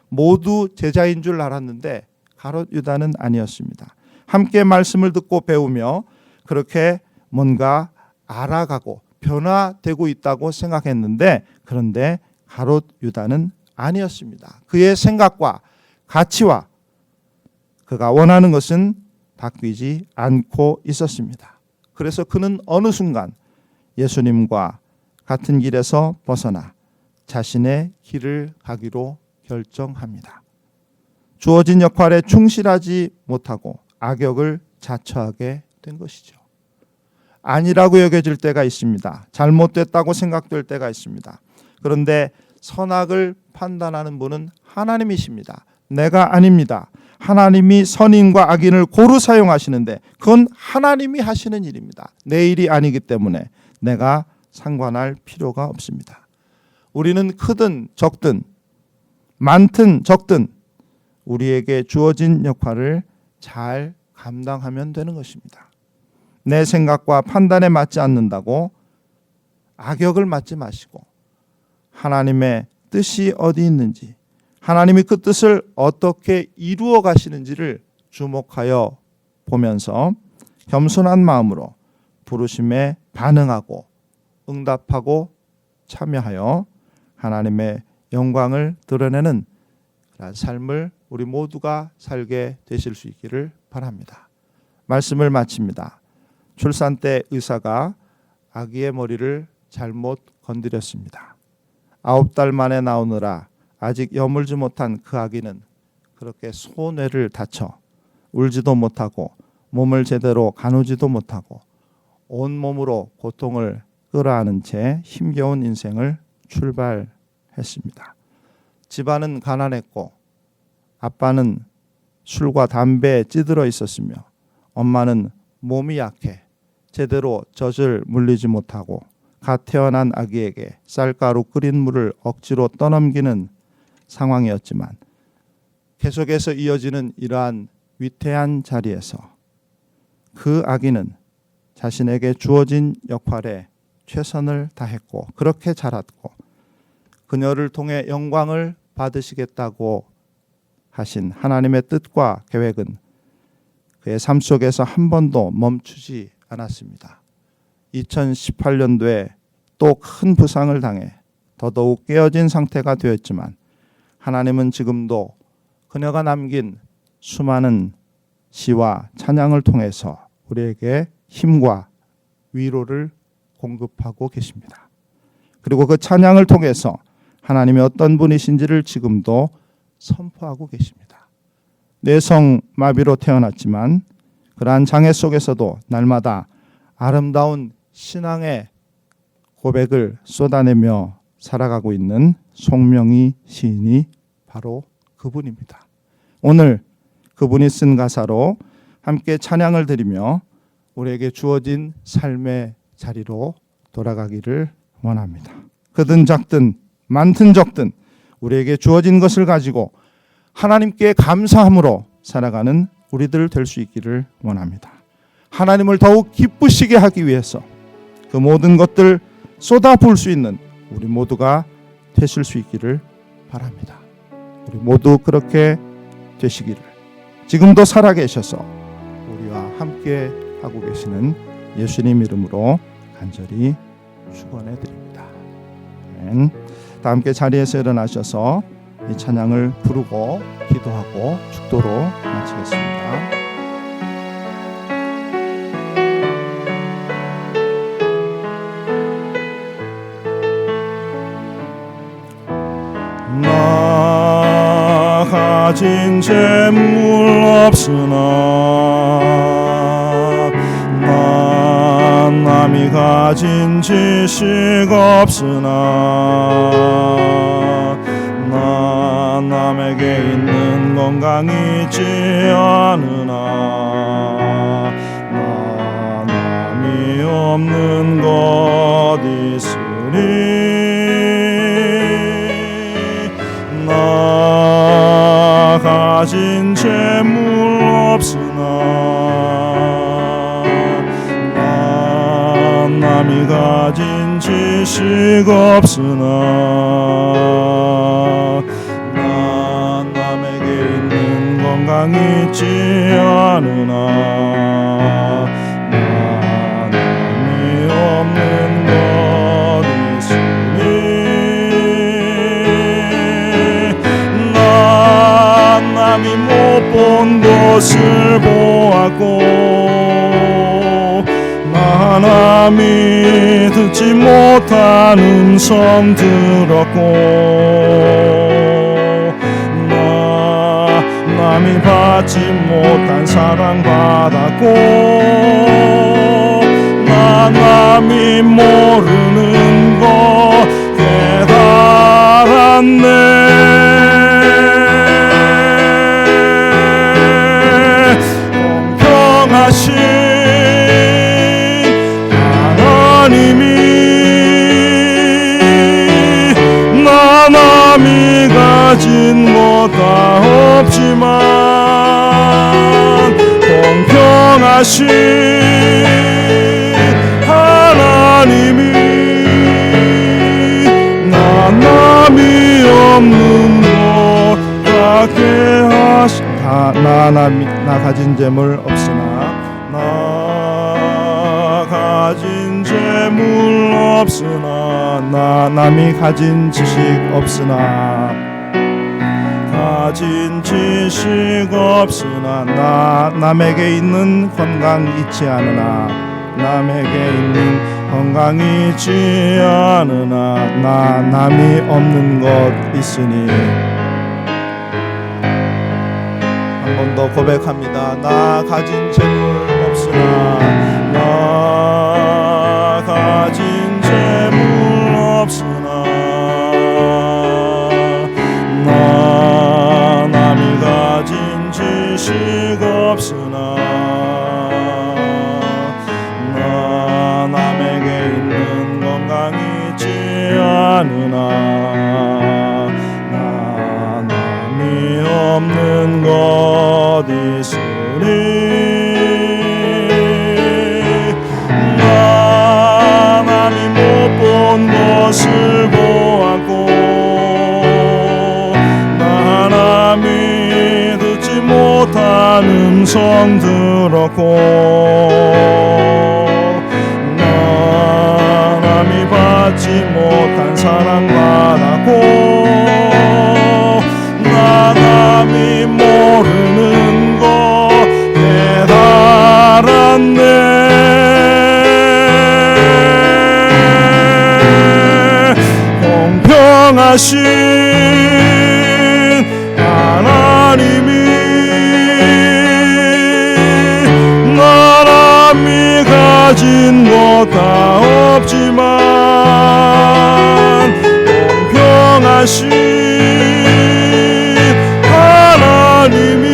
모두 제자인 줄 알았는데 가롯 유다는 아니었습니다. 함께 말씀을 듣고 배우며 그렇게 뭔가 알아가고 변화되고 있다고 생각했는데, 그런데 가롯 유다는 아니었습니다. 그의 생각과 가치와 그가 원하는 것은 바뀌지 않고 있었습니다. 그래서 그는 어느 순간 예수님과 같은 길에서 벗어나 자신의 길을 가기로 결정합니다. 주어진 역할에 충실하지 못하고 악역을 자처하게 된 것이죠. 아니라고 여겨질 때가 있습니다. 잘못됐다고 생각될 때가 있습니다. 그런데 선악을 판단하는 분은 하나님이십니다. 내가 아닙니다. 하나님이 선인과 악인을 고루 사용하시는데 그건 하나님이 하시는 일입니다. 내 일이 아니기 때문에 내가 상관할 필요가 없습니다. 우리는 크든 적든 많든 적든 우리에게 주어진 역할을 잘 감당하면 되는 것입니다. 내 생각과 판단에 맞지 않는다고 악역을 맞지 마시고 하나님의 뜻이 어디 있는지, 하나님이 그 뜻을 어떻게 이루어 가시는지를 주목하여 보면서 겸손한 마음으로 부르심에 반응하고 응답하고 참여하여 하나님의 영광을 드러내는 그런 삶을 우리 모두가 살게 되실 수 있기를 바랍니다. 말씀을 마칩니다. 출산 때 의사가 아기의 머리를 잘못 건드렸습니다. 9달 만에 나오느라 아직 여물지 못한 그 아기는 그렇게 소뇌를 다쳐 울지도 못하고 몸을 제대로 가누지도 못하고 온몸으로 고통을 끌어안은 채 힘겨운 인생을 출발했습니다. 집안은 가난했고 아빠는 술과 담배에 찌들어 있었으며 엄마는 몸이 약해 제대로 젖을 물리지 못하고 갓 태어난 아기에게 쌀가루 끓인 물을 억지로 떠넘기는 상황이었지만 계속해서 이어지는 이러한 위태한 자리에서 그 아기는 자신에게 주어진 역할에 최선을 다했고 그렇게 자랐고 그녀를 통해 영광을 받으시겠다고 하신 하나님의 뜻과 계획은 그의 삶 속에서 한 번도 멈추지 않았습니다. 2018년도에 또 큰 부상을 당해 더더욱 깨어진 상태가 되었지만 하나님은 지금도 그녀가 남긴 수많은 시와 찬양을 통해서 우리에게 힘과 위로를 공급하고 계십니다. 그리고 그 찬양을 통해서 하나님이 어떤 분이신지를 지금도 선포하고 계십니다. 뇌성마비로 태어났지만 그러한 장애 속에서도 날마다 아름다운 신앙의 고백을 쏟아내며 살아가고 있는 송명희 시인이 바로 그분입니다. 오늘 그분이 쓴 가사로 함께 찬양을 드리며 우리에게 주어진 삶의 자리로 돌아가기를 원합니다. 크든 작든 많든 적든 우리에게 주어진 것을 가지고 하나님께 감사함으로 살아가는 우리들 될 수 있기를 원합니다. 하나님을 더욱 기쁘시게 하기 위해서 그 모든 것들 쏟아부을 수 있는 우리 모두가 되실 수 있기를 바랍니다. 우리 모두 그렇게 되시기를 지금도 살아계셔서 우리와 함께 하고 계시는 예수님 이름으로 간절히 축원해 드립니다. 아멘. 다 함께 자리에서 일어나셔서 이 찬양을 부르고 기도하고 축도로 마치겠습니다. 나 가진 재물 없으나 난 남이 가진 지식 없으나 난 남에게 있는 건강 건강이 있지 않으나 나 남이 없는 것 있으니 나 가진 재물 없으나 나 남이 가진 지식 없으나 나 남에게 있는 건강이 있지 않으나 나 남이 없는 것 있으니 나 남이 못 본 것을 보았고 나 남이 듣지 못한 음성 들었고 나 남이 받지 못한 사랑 받았고 나 남이 모르는 것 깨달았네. 공평하신 하나님이 나 남이 가진 것 다 없지만 공평하신 하나님이 나 남이 없는 것 같게 나 가진 재물 없으나 나 가진 재물 없으나 나 남이 가진 지식 없으나 가진 지식 없으나 나 남에게 있는 건강이 있지 않으나 남에게 있는 건강이 있지 않으나 나 남이 없는 것 있으니 한 번 더 고백합니다. 나 가진 재물 없으나 나 가진 재물 없으나 나 남이 가진 지식 없으나 나 남에게 있는 건강이 있지 않으나 나 남이 없는 것 있으니 나 남이 못 본 것을 보았고 나 남이 듣지 못한 음성 들었고 나 남이 받지 못한 사랑 받았고 나 남이 모르는 것 깨달았네. 공평하신 하나님이 나 남이 가진 것 다 없지만 공평하신 하나님이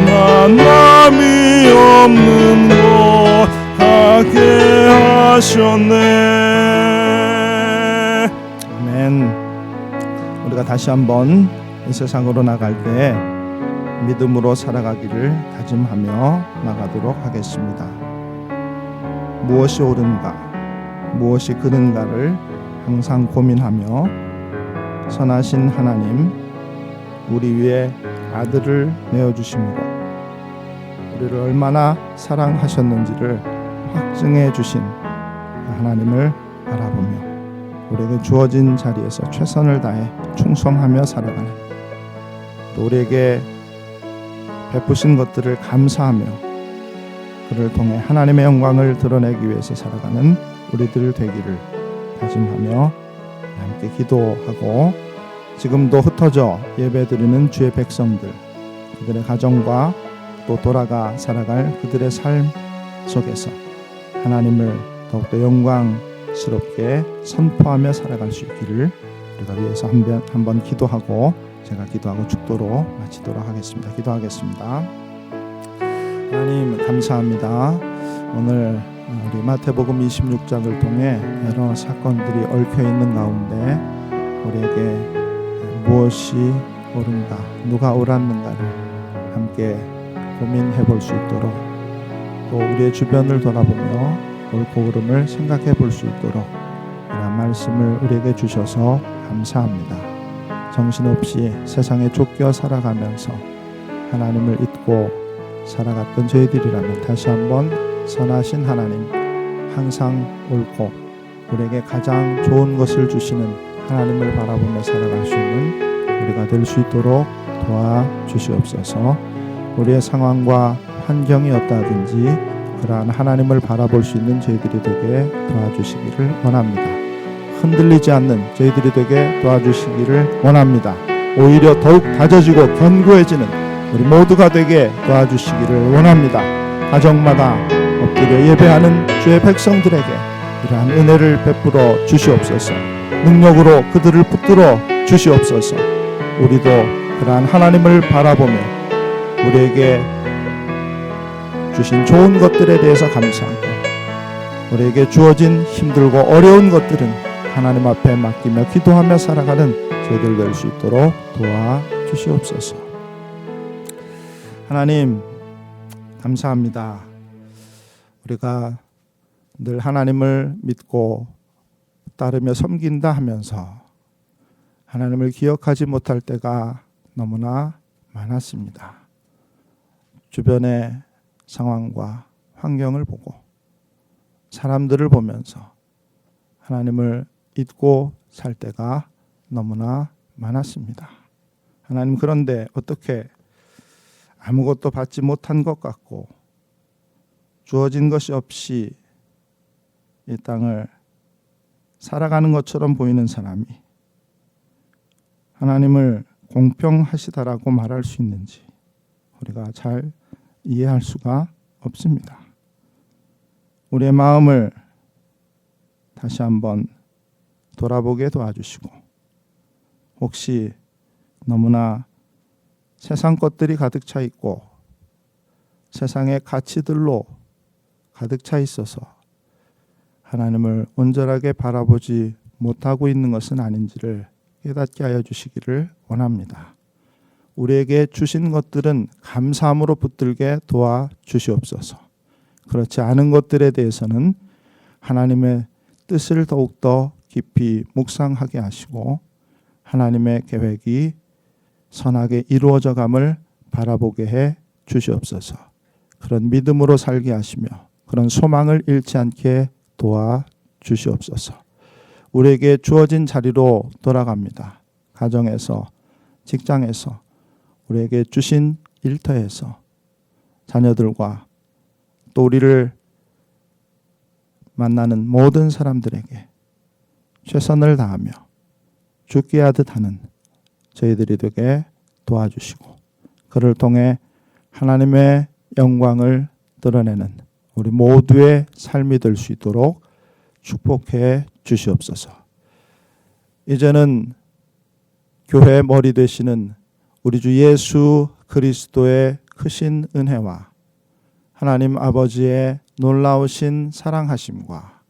나 남이 없는 것 같게 하셨네. 아멘. 우리가 다시 한번 이 세상으로 나갈 때 믿음으로 살아가기를 다짐하며 나가도록 하겠습니다. 무엇이 옳은가, 무엇이 그른가를 항상 고민하며 선하신 하나님, 우리 위에 아들을 내어주심으로 우리를 얼마나 사랑하셨는지를 확증해 주신 하나님을 바라보며 우리에게 주어진 자리에서 최선을 다해 충성하며 살아가는, 또 우리에게 베푸신 것들을 감사하며 그를 통해 하나님의 영광을 드러내기 위해서 살아가는 우리들 되기를 다짐하며 함께 기도하고, 지금도 흩어져 예배드리는 주의 백성들, 그들의 가정과 또 돌아가 살아갈 그들의 삶 속에서 하나님을 더욱더 영광스럽게 선포하며 살아갈 수 있기를 우리가 위해서 한번 기도하고 제가 기도하고 축도로 마치도록 하겠습니다. 기도하겠습니다. 하나님 감사합니다. 오늘 우리 마태복음 26장을 통해 여러 사건들이 얽혀 있는 가운데 우리에게 무엇이 옳은가, 누가 옳았는가를 함께 고민해 볼 수 있도록, 또 우리의 주변을 돌아보며 옳고 그름을 생각해 볼 수 있도록 이런 말씀을 우리에게 주셔서 감사합니다. 정신없이 세상에 쫓겨 살아가면서 하나님을 잊고 살아갔던 저희들이라면 다시 한번 선하신 하나님, 항상 옳고 우리에게 가장 좋은 것을 주시는 하나님을 바라보며 살아갈 수 있는 우리가 될 수 있도록 도와주시옵소서. 우리의 상황과 환경이 어떠하든지 그러한 하나님을 바라볼 수 있는 저희들이 되게 도와주시기를 원합니다. 흔들리지 않는 저희들이 되게 도와주시기를 원합니다. 오히려 더욱 다져지고 견고해지는 우리 모두가 되게 도와주시기를 원합니다. 가정마다 엎드려 예배하는 주의 백성들에게 이러한 은혜를 베풀어 주시옵소서. 능력으로 그들을 붙들어 주시옵소서. 우리도 그러한 하나님을 바라보며 우리에게 주신 좋은 것들에 대해서 감사하고 우리에게 주어진 힘들고 어려운 것들은 하나님 앞에 맡기며 기도하며 살아가는 저희들 될 수 있도록 도와주시옵소서. 하나님 감사합니다. 우리가 늘 하나님을 믿고 따르며 섬긴다 하면서 하나님을 기억하지 못할 때가 너무나 많았습니다. 주변의 상황과 환경을 보고 사람들을 보면서 하나님을 잊고 살 때가 너무나 많았습니다. 하나님, 그런데 어떻게 아무것도 받지 못한 것 같고 주어진 것이 없이 이 땅을 살아가는 것처럼 보이는 사람이 하나님을 공평하시다라고 말할 수 있는지 우리가 잘 이해할 수가 없습니다. 우리의 마음을 다시 한번 돌아보게 도와주시고, 혹시 너무나 세상 것들이 가득 차 있고 세상의 가치들로 가득 차 있어서 하나님을 온전하게 바라보지 못하고 있는 것은 아닌지를 깨닫게 하여 주시기를 원합니다. 우리에게 주신 것들은 감사함으로 붙들게 도와주시옵소서. 그렇지 않은 것들에 대해서는 하나님의 뜻을 더욱더 깊이 묵상하게 하시고 하나님의 계획이 선하게 이루어져감을 바라보게 해 주시옵소서. 그런 믿음으로 살게 하시며 그런 소망을 잃지 않게 도와주시옵소서. 우리에게 주어진 자리로 돌아갑니다. 가정에서, 직장에서, 우리에게 주신 일터에서, 자녀들과 또 우리를 만나는 모든 사람들에게 최선을 다하며 죽게 하듯 하는 저희들이 되게 도와주시고, 그를 통해 하나님의 영광을 드러내는 우리 모두의 삶이 될 수 있도록 축복해 주시옵소서. 이제는 교회의 머리 되시는 우리 주 예수 그리스도의 크신 은혜와 하나님 아버지의 놀라우신 사랑하심과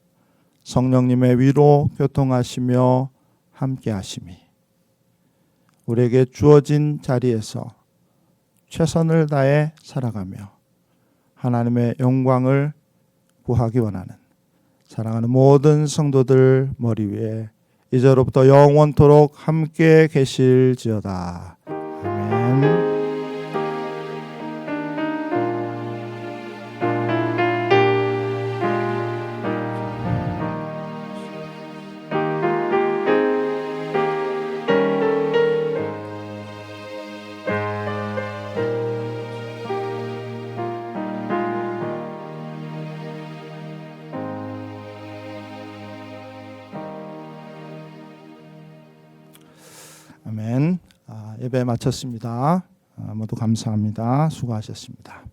성령님의 위로 교통하시며 함께하심이 우리에게 주어진 자리에서 최선을 다해 살아가며 하나님의 영광을 구하기 원하는 사랑하는 모든 성도들 머리 위에 이제로부터 영원토록 함께 계실지어다. 아멘. 아멘. 예배 마쳤습니다. 모두 감사합니다. 수고하셨습니다.